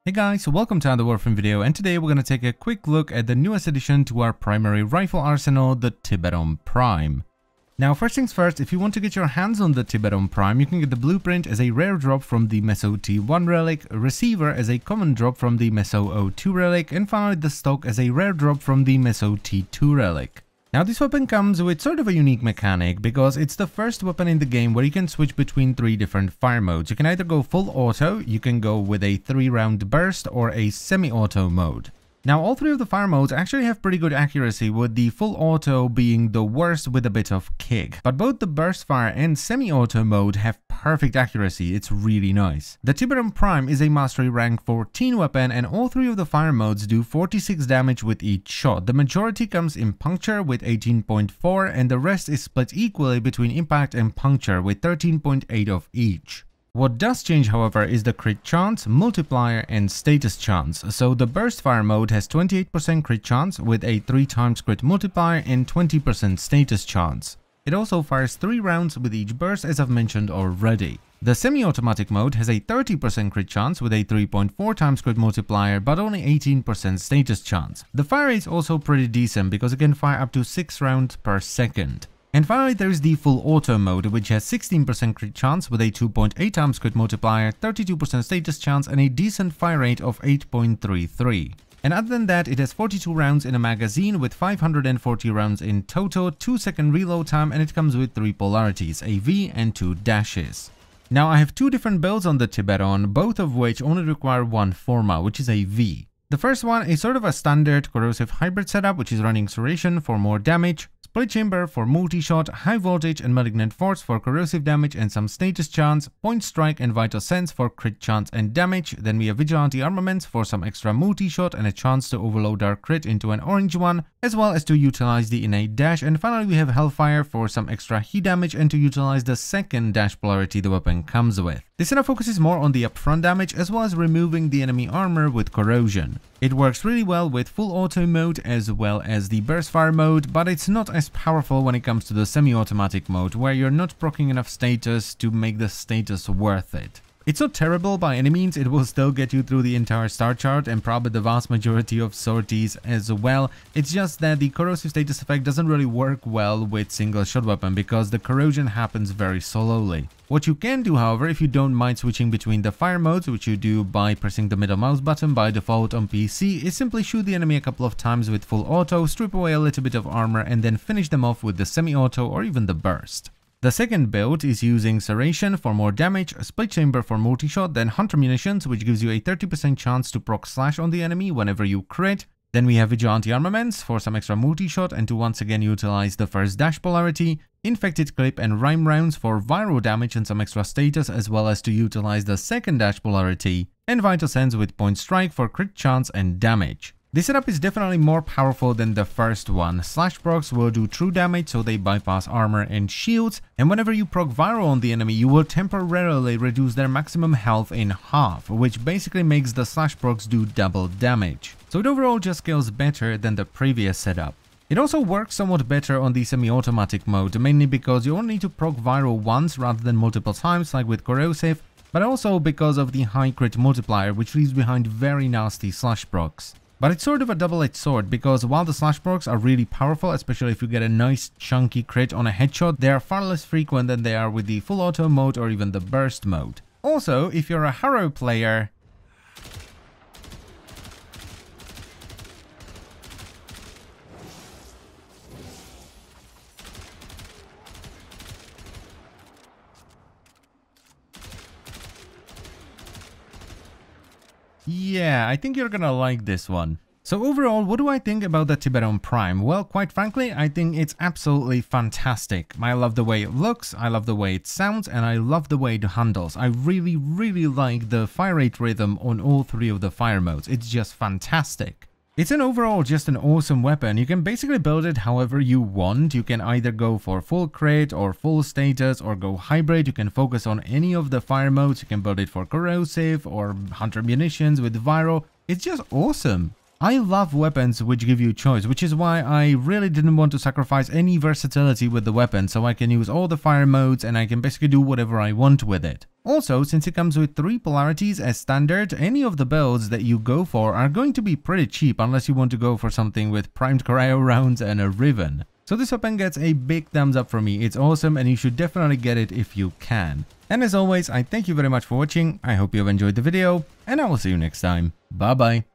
Hey guys, welcome to another Warframe video, and today we're going to take a quick look at the newest addition to our primary rifle arsenal, the Tiberon Prime. Now first things first, if you want to get your hands on the Tiberon Prime, you can get the blueprint as a rare drop from the Meso T1 relic, receiver as a common drop from the Meso O2 relic, and finally the stock as a rare drop from the Meso T2 relic. Now this weapon comes with sort of a unique mechanic because it's the first weapon in the game where you can switch between 3 different fire modes. You can either go full auto, you can go with a 3-round burst, or a semi-auto mode. Now all 3 of the fire modes actually have pretty good accuracy, with the full auto being the worst with a bit of kick. But both the burst fire and semi-auto mode have perfect accuracy, it's really nice. The Tiberon Prime is a mastery rank 14 weapon, and all 3 of the fire modes do 46 damage with each shot. The majority comes in puncture with 18.4, and the rest is split equally between impact and puncture with 13.8 of each. What does change, however, is the crit chance, multiplier, and status chance. So the burst fire mode has 28% crit chance with a 3 times crit multiplier and 20% status chance. It also fires 3 rounds with each burst, as I've mentioned already. The semi-automatic mode has a 30% crit chance with a 3.4 times crit multiplier, but only 18% status chance. The fire rate is also pretty decent because it can fire up to 6 rounds per second. And finally there is the full auto mode, which has 16% crit chance with a 2.8 times crit multiplier, 32% status chance, and a decent fire rate of 8.33. And other than that, it has 42 rounds in a magazine with 540 rounds in total, 2-second reload time, and it comes with 3 polarities, a V and 2 dashes. Now I have 2 different builds on the Tiberon, both of which only require 1 Forma, which is a V. The first one is sort of a standard corrosive hybrid setup, which is running Serration for more damage, Split Chamber for multi-shot, High Voltage and Malignant Force for corrosive damage and some status chance, Point Strike and Vital Sense for crit chance and damage. Then we have Vigilante Armaments for some extra multi-shot and a chance to overload our crit into an orange one, as well as to utilize the innate dash. And finally we have Hellfire for some extra heat damage and to utilize the second dash polarity the weapon comes with. This setup focuses more on the upfront damage as well as removing the enemy armor with corrosion. It works really well with full auto mode as well as the burst fire mode, but it's not as powerful when it comes to the semi-automatic mode, where you're not proccing enough status to make the status worth it. It's not terrible by any means, it will still get you through the entire star chart and probably the vast majority of sorties as well. It's just that the corrosive status effect doesn't really work well with single shot weapon because the corrosion happens very slowly. What you can do, however, if you don't mind switching between the fire modes, which you do by pressing the middle mouse button by default on PC, is simply shoot the enemy a couple of times with full auto, strip away a little bit of armor, and then finish them off with the semi-auto or even the burst. The second build is using Serration for more damage, Split Chamber for multi-shot, then Hunter Munitions, which gives you a 30% chance to proc slash on the enemy whenever you crit. Then we have Vigilante Armaments for some extra multi-shot and to once again utilize the first dash polarity, Infected Clip and Rhyme Rounds for viral damage and some extra status, as well as to utilize the second dash polarity, and Vital Sense with Point Strike for crit chance and damage. This setup is definitely more powerful than the first one. Slash procs will do true damage, so they bypass armor and shields, and whenever you proc viral on the enemy, you will temporarily reduce their maximum health in half, which basically makes the slash procs do double damage. So it overall just scales better than the previous setup. It also works somewhat better on the semi-automatic mode, mainly because you only need to proc viral once rather than multiple times like with corrosive, but also because of the high crit multiplier, which leaves behind very nasty slash procs. But it's sort of a double-edged sword because while the slash procs are really powerful, especially if you get a nice chunky crit on a headshot, they are far less frequent than they are with the full auto mode or even the burst mode. Also, if you're a Harrow player, yeah, I think you're gonna like this one. So overall, what do I think about the Tiberon Prime? Well, quite frankly, I think it's absolutely fantastic. I love the way it looks, I love the way it sounds, and I love the way it handles. I really like the fire rate rhythm on all 3 of the fire modes. It's just fantastic. It's an overall just an awesome weapon. You can basically build it however you want. You can either go for full crit or full status or go hybrid. You can focus on any of the fire modes. You can build it for corrosive or hunter munitions with viral. It's just awesome. I love weapons which give you choice, which is why I really didn't want to sacrifice any versatility with the weapon, so I can use all the fire modes and I can basically do whatever I want with it. Also, since it comes with 3 polarities as standard, any of the builds that you go for are going to be pretty cheap unless you want to go for something with primed cryo rounds and a Riven. So this weapon gets a big thumbs up from me. It's awesome and you should definitely get it if you can. And as always, I thank you very much for watching. I hope you have enjoyed the video and I will see you next time. Bye bye.